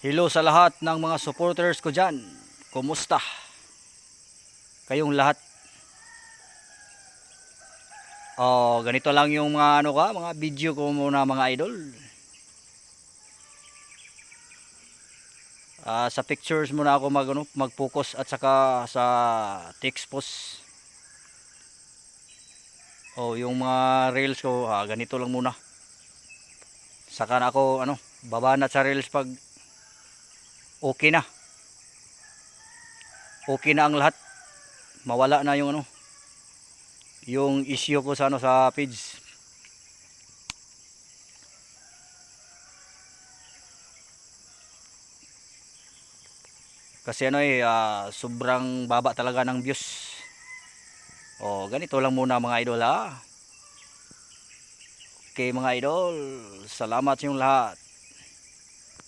Hello sa lahat ng mga supporters ko dyan. Kumusta? Kayong lahat. Ganito lang yung mga video ko muna mga idol. Sa pictures muna ako mag-focus at saka sa text post. Yung mga reels ko, ganito lang muna. Saka na ako babanat sa reels pag okay na. Okay na ang lahat. Mawala na yung issue ko sa page. Kasi sobrang baba talaga ng views. Ganito lang muna mga idol ha. Okay mga idol, salamat sa inyong lahat.